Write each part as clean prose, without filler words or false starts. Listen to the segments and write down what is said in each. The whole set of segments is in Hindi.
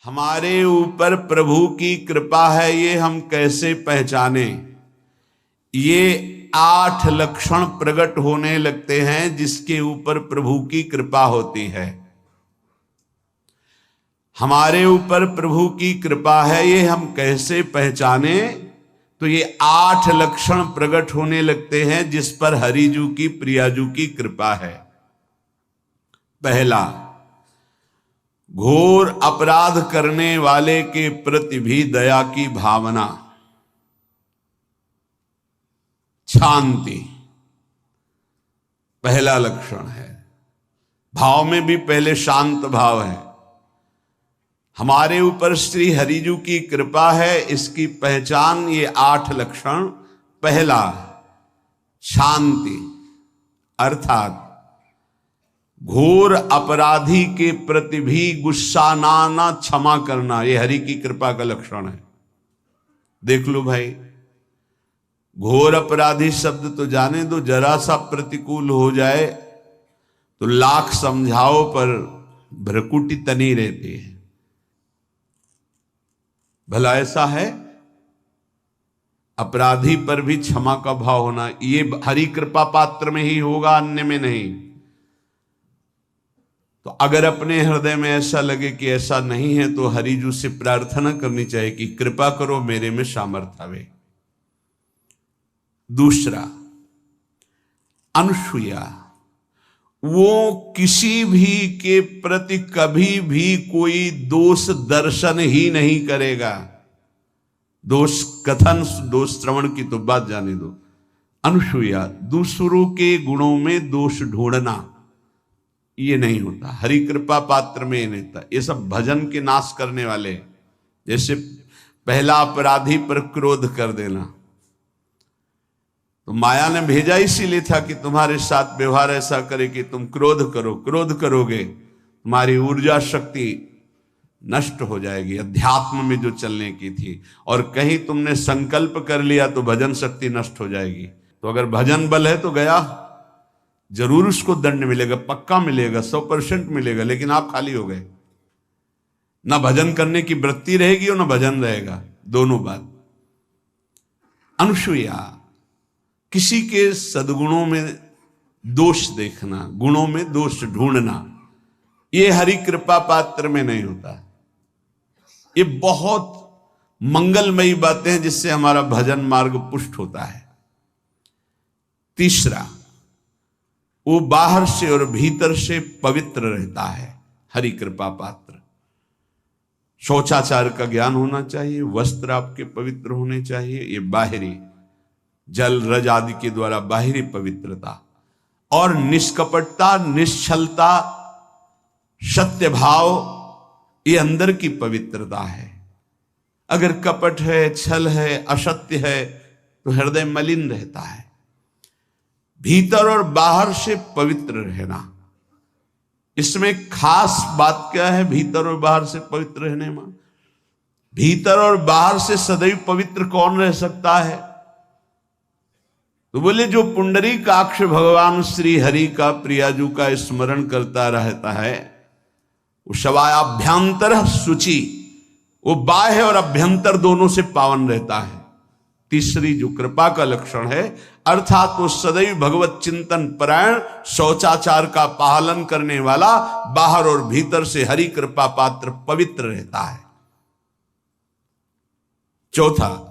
हमारे ऊपर प्रभु की कृपा है ये हम कैसे पहचाने। ये 8 लक्षण प्रकट होने लगते हैं जिसके ऊपर प्रभु की कृपा होती है। हमारे ऊपर प्रभु की कृपा है ये हम कैसे पहचाने, तो ये 8 लक्षण प्रकट होने लगते हैं जिस पर हरिजू की प्रियाजू की कृपा है। पहला, घोर अपराध करने वाले के प्रति भी दया की भावना, शांति पहला लक्षण है। भाव में भी पहले शांत भाव है। हमारे ऊपर श्री हरिजू की कृपा है, इसकी पहचान ये 8 लक्षण। पहला, शांति, अर्थात घोर अपराधी के प्रति भी गुस्सा ना क्षमा करना, ये हरि की कृपा का लक्षण है। देख लो भाई, घोर अपराधी शब्द तो जाने दो, जरा सा प्रतिकूल हो जाए तो लाख समझाओ पर भ्रकुटी तनी रहती है। भला ऐसा है? अपराधी पर भी क्षमा का भाव होना, ये हरि कृपा पात्र में ही होगा, अन्य में नहीं। तो अगर अपने हृदय में ऐसा लगे कि ऐसा नहीं है तो हरिजू से प्रार्थना करनी चाहिए कि कृपा करो, मेरे में सामर्थ्य आवे। दूसरा, अनुसूया, वो किसी भी के प्रति कभी भी कोई दोष दर्शन ही नहीं करेगा। दोष कथन, दोष श्रवण की तो बात जाने दो। अनुसूया, दूसरों के गुणों में दोष ढूंढना ये नहीं होता। हरि कृपा पात्र में ये नहीं होता। ये सब भजन के नाश करने वाले, जैसे पहला अपराधी पर क्रोध कर देना, तो माया ने भेजा इसीलिए था कि तुम्हारे साथ व्यवहार ऐसा करे कि तुम क्रोध करो। क्रोध करोगे तुम्हारी ऊर्जा शक्ति नष्ट हो जाएगी, अध्यात्म में जो चलने की थी। और कहीं तुमने संकल्प कर लिया तो भजन शक्ति नष्ट हो जाएगी। तो अगर भजन बल है तो गया, जरूर उसको दंड मिलेगा, पक्का मिलेगा, 100% मिलेगा, लेकिन आप खाली हो गए। ना भजन करने की वृत्ति रहेगी और ना भजन रहेगा, दोनों बात। अनुसूया, किसी के सद्गुणों में दोष देखना, गुणों में दोष ढूंढना, ये हरि कृपा पात्र में नहीं होता। ये बहुत मंगलमयी बातें हैं जिससे हमारा भजन मार्ग पुष्ट होता है। तीसरा, वो बाहर से और भीतर से पवित्र रहता है, हरि कृपा पात्र। शौचाचार का ज्ञान होना चाहिए, वस्त्र आपके पवित्र होने चाहिए, ये बाहरी जल रज आदि के द्वारा बाहरी पवित्रता। और निष्कपटता, निश्चलता, सत्य भाव, ये अंदर की पवित्रता है। अगर कपट है, छल है, असत्य है तो हृदय मलिन रहता है। भीतर और बाहर से पवित्र रहना, इसमें खास बात क्या है? भीतर और बाहर से पवित्र रहने में, भीतर और बाहर से सदैव पवित्र कौन रह सकता है? तो बोले जो पुंडरीकाक्ष भगवान श्री हरि का प्रियाजू का स्मरण करता रहता है, वो शवायाभ्यंतर शुचि, वो बाह्य और अभ्यंतर दोनों से पावन रहता है। तीसरी जो कृपा का लक्षण है, अर्थात वो सदैव भगवत चिंतन परायण, शौचाचार का पालन करने वाला, बाहर और भीतर से हरि कृपा पात्र पवित्र रहता है। चौथा,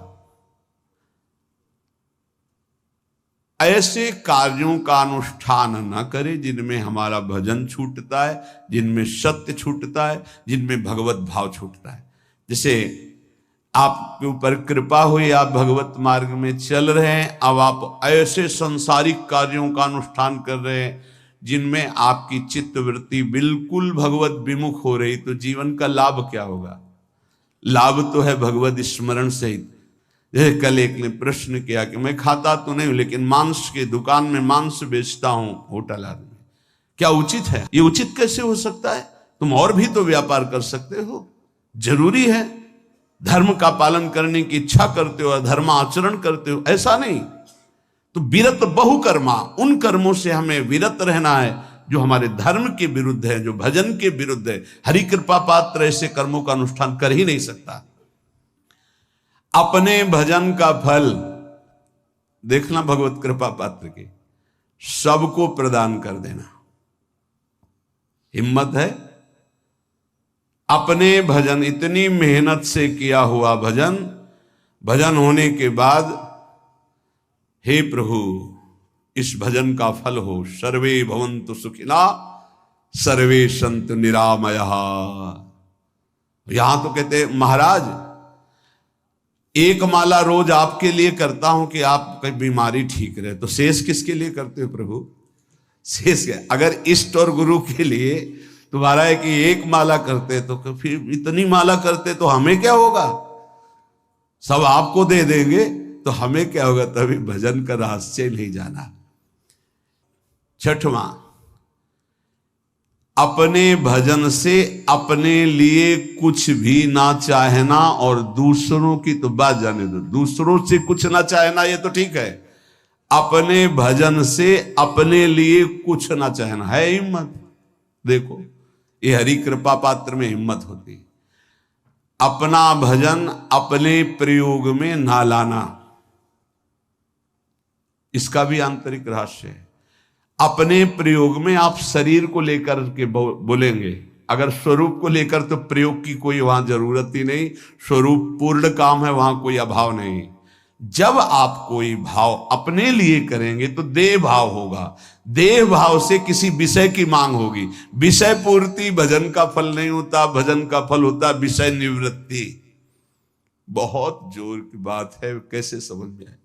ऐसे कार्यों का अनुष्ठान न करे जिनमें हमारा भजन छूटता है, जिनमें सत्य छूटता है, जिनमें भगवत भाव छूटता है। जैसे आपके ऊपर कृपा हुई, आप भगवत मार्ग में चल रहे हैं, अब आप ऐसे संसारिक कार्यों का अनुष्ठान कर रहे हैं जिनमें आपकी चित्तवृत्ति बिल्कुल भगवत विमुख हो रही, तो जीवन का लाभ क्या होगा? लाभ तो है भगवत स्मरण सहित। जैसे कल एक ने प्रश्न किया कि मैं खाता तो नहीं हूं लेकिन मांस के दुकान में मांस बेचता हूं, होटल आदमी, क्या उचित है? ये उचित कैसे हो सकता है? तुम और भी तो व्यापार कर सकते हो। जरूरी है धर्म का पालन करने की इच्छा करते हो, धर्म आचरण करते हो, ऐसा नहीं। तो विरत बहुकर्मा, उन कर्मों से हमें विरत रहना है जो हमारे धर्म के विरुद्ध है, जो भजन के विरुद्ध है। हरि कृपा पात्र ऐसे कर्मों का अनुष्ठान कर ही नहीं सकता। अपने भजन का फल देखना भगवत कृपा पात्र के, सबको प्रदान कर देना। हिम्मत है? अपने भजन, इतनी मेहनत से किया हुआ भजन, भजन होने के बाद हे प्रभु इस भजन का फल हो, सर्वे भवन्तु सुखिना सर्वे सन्तु निरामयः। यहां तो कहते हैं महाराज एक माला रोज आपके लिए करता हूं कि आपकी बीमारी ठीक रहे, तो शेष किसके लिए करते हो प्रभु? शेष क्या? अगर इष्ट और गुरु के लिए तुम्हारा है कि एक माला करते तो फिर इतनी माला करते तो हमें क्या होगा? सब आपको दे देंगे तो हमें क्या होगा? तभी भजन का रहस्य नहीं जाना। छठवां, अपने भजन से अपने लिए कुछ भी ना चाहना, और दूसरों की तो बात जाने दो, दूसरों से कुछ ना चाहना ये तो ठीक है, अपने भजन से अपने लिए कुछ ना चाहना है हिम्मत। देखो ये हरि कृपा पात्र में हिम्मत होती है। अपना भजन अपने प्रयोग में ना लाना, इसका भी आंतरिक रहस्य है। अपने प्रयोग में आप शरीर को लेकर के बोलेंगे, अगर स्वरूप को लेकर तो प्रयोग की कोई वहां जरूरत ही नहीं, स्वरूप पूर्ण काम है, वहां कोई अभाव नहीं। जब आप कोई भाव अपने लिए करेंगे तो देह भाव होगा, देह भाव से किसी विषय की मांग होगी। विषय पूर्ति भजन का फल नहीं होता, भजन का फल होता विषय निवृत्ति। बहुत जोर की बात है, कैसे समझ में आए?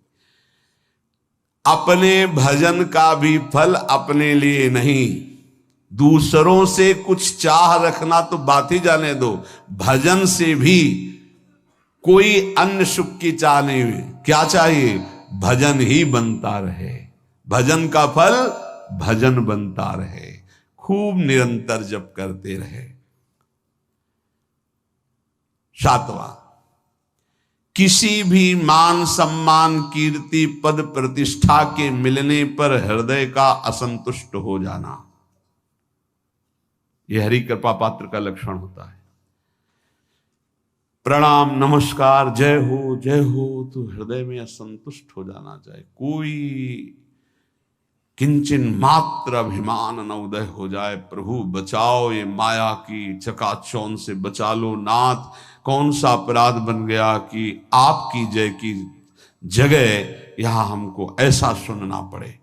अपने भजन का भी फल अपने लिए नहीं, दूसरों से कुछ चाह रखना तो बात ही जाने दो, भजन से भी कोई अन्य सुख की चाह नहीं हुई। क्या चाहिए? भजन ही बनता रहे, भजन का फल भजन बनता रहे, खूब निरंतर जप करते रहे। सातवां, किसी भी मान सम्मान कीर्ति पद प्रतिष्ठा के मिलने पर हृदय का असंतुष्ट हो जाना, यह हरि कृपा पात्र का लक्षण होता है। प्रणाम नमस्कार जय हो तो हृदय में असंतुष्ट हो जाना चाहिए। कोई किंचन मात्र अभिमान न उदय हो जाए। प्रभु बचाओ, ये माया की चकाचौंध से बचा लो नाथ। कौन सा अपराध बन गया कि आपकी जय की जगह यहां हमको ऐसा सुनना पड़े।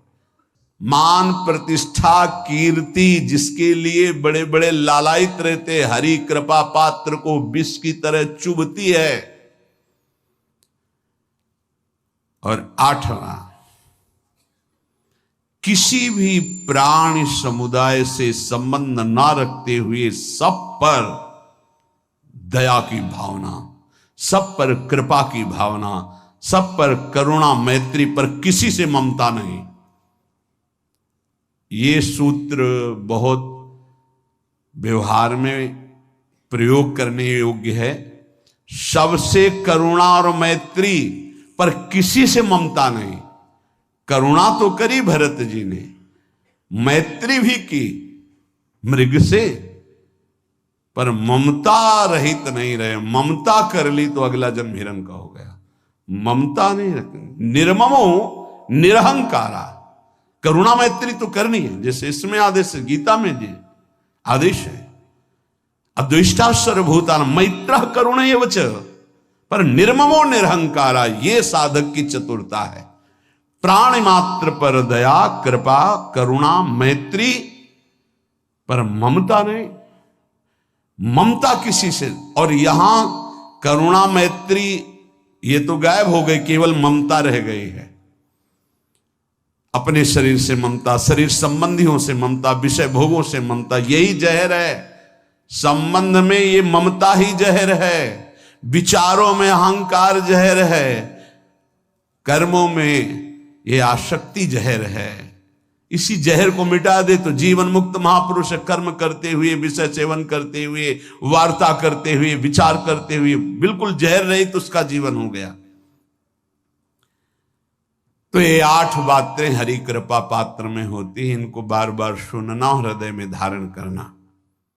मान प्रतिष्ठा कीर्ति जिसके लिए बड़े बड़े लालायित रहते, हरि कृपा पात्र को विष की तरह चुभती है। और आठवां, किसी भी प्राणी समुदाय से संबंध ना रखते हुए सब पर दया की भावना, सब पर कृपा की भावना, सब पर करुणा मैत्री, पर किसी से ममता नहीं। ये सूत्र बहुत व्यवहार में प्रयोग करने योग्य है। सबसे करुणा और मैत्री, पर किसी से ममता नहीं। करुणा तो करी भरत जी ने, मैत्री भी की मृग से, पर ममता रहित नहीं रहे। ममता कर ली तो अगला जन्म हिरण का हो गया। ममता नहीं रखनी। निर्ममो निरहंकारा, करुणा मैत्री तो करनी है, जैसे इसमें आदेश है, गीता में जी आदेश है, अद्वेष्टा सर्वभूतान मैत्र करुण एवच, पर निर्ममो निरहंकारा, ये साधक की चतुरता है। प्राणी मात्र पर दया कृपा करुणा मैत्री, पर ममता नहीं। ममता किसी से, और यहां करुणा मैत्री ये तो गायब हो गई, केवल ममता रह गई है। अपने शरीर से ममता, शरीर संबंधियों से ममता, विषय भोगों से ममता, यही जहर है। संबंध में ये ममता ही जहर है, विचारों में अहंकार जहर है, कर्मों में ये आसक्ति जहर है। इसी जहर को मिटा दे तो जीवन मुक्त महापुरुष कर्म करते हुए, विषय सेवन करते हुए, वार्ता करते हुए, विचार करते हुए, बिल्कुल जहर रहित उसका जीवन हो गया। तो ये 8 बातें हरि कृपा पात्र में होती हैं, इनको बार बार सुनना और हृदय में धारण करना।